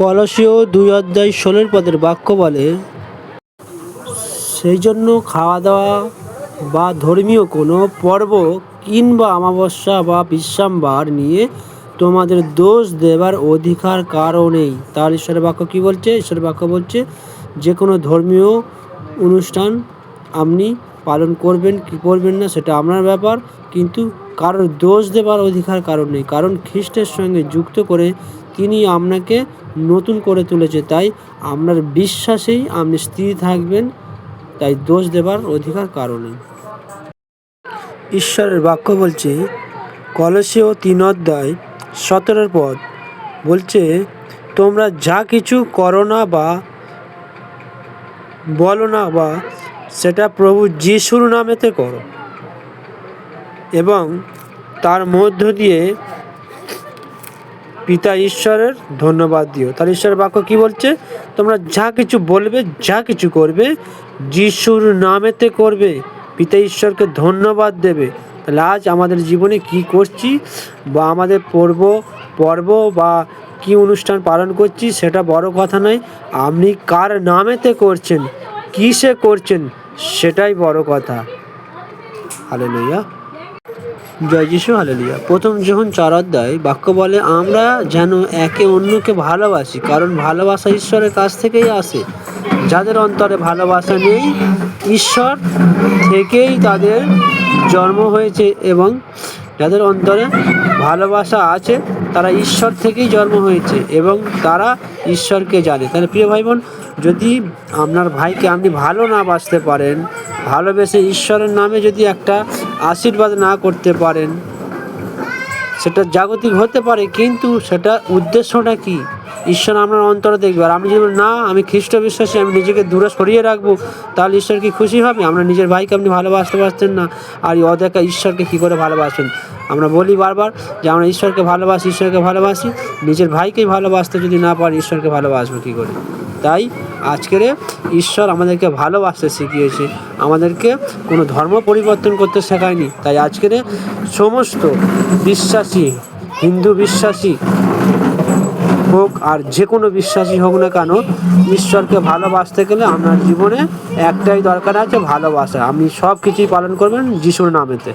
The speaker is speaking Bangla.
কলসীয় 2:16 বাক্য বলে, সেই জন্য খাওয়া দাওয়া বা ধর্মীয় কোনো পর্ব কিংবা অমাবস্যা বা বিশ্রামবার নিয়ে তোমাদের দোষ দেবার অধিকার কারও নেই। তার ঈশ্বরের বাক্য কী বলছে? ঈশ্বরের বাক্য বলছে যে কোনো ধর্মীয় অনুষ্ঠান আপনি পালন করবেন কি করবেন না সেটা আপনার ব্যাপার, কিন্তু কারোর দোষ দেবার অধিকার কারণ নেই, কারণ খ্রিস্টের সঙ্গে যুক্ত করে তিনি আপনাকে নতুন করে তুলেছে। তাই আপনার বিশ্বাসেই আপনি স্থির থাকবেন, তাই দোষ দেবার অধিকার কারণ নেই। ঈশ্বরের বাক্য বলছে কলসীয় 3:17 পদ বলছে, তোমরা যা কিছু করো না বা বলো না বা সেটা প্রভু যিশুর নামেতে করো এবং তার মধ্য দিয়ে পিতা ঈশ্বরের ধন্যবাদ দিও। তার ঈশ্বরের বাক্য কি বলছে? তোমরা যা কিছু বলবে, যা কিছু করবে যিশুর নামেতে করবে, পিতা ঈশ্বরকে ধন্যবাদ দেবে। তাহলে আজ আমাদের জীবনে কি করছি বা আমাদের পর্ব বা কি অনুষ্ঠান পালন করছি সেটা বড় কথা নয়, আপনি কার নামেতে করছেন, কিসে করছেন সেটাই বড় কথা। হালেলুয়া, জয় যিশু, হালেলুয়া। প্রথম যোহন 4 বাক্য বলে, আমরা যেন একে অন্যকে ভালোবাসি, কারণ ভালোবাসা ঈশ্বরের কাছ থেকেই আসে। যাদের অন্তরে ভালোবাসা নেই, ঈশ্বর থেকেই তাদের জন্ম হয়েছে, এবং যাদের অন্তরে ভালোবাসা আছে তারা ঈশ্বর থেকেই জন্ম হয়েছে এবং তারা ঈশ্বরকে জানে। তাহলে প্রিয় ভাই বোন, যদি আপনার ভাইকে আপনি ভালো না বাসতে পারেন, ভালোবেসে ঈশ্বরের নামে যদি একটা আশীর্বাদ না করতে পারেন, সেটা জাগতিক হতে পারে, কিন্তু সেটা উদ্দেশ্যটা কি? ঈশ্বর আপনার অন্তরে দেখবে। আর আপনি যদি না আমি খ্রিস্ট বিশ্বাসী, আমি নিজেকে দূরে সরিয়ে রাখবো, তাহলে ঈশ্বর কি খুশি হবে? আমরা নিজের ভাইকে আপনি ভালোবাসতে পারছেন না, আর অদেখা ঈশ্বরকে কী করে ভালোবাসবেন? আমরা বলি বারবার যে আমরা ঈশ্বরকে ভালোবাসি, নিজের ভাইকেই ভালোবাসতে যদি না পারি, ঈশ্বরকে ভালোবাসবো কী করে? তাই আজকের ঈশ্বর আমাদেরকে ভালোবাসতে শিখিয়েছে, আমাদেরকে কোনো ধর্ম পরিবর্তন করতে শেখায়নি। তাই আজকের সমস্ত বিশ্বাসী, হিন্দু বিশ্বাসী হোক আর যে কোনো বিশ্বাসী হোক না কেন, ঈশ্বরকে ভালোবাসতে গেলে আপনার জীবনে একটাই দরকার আছে, ভালোবাসা। আপনি সব কিছুই পালন করবেন যিশুর নামেতে।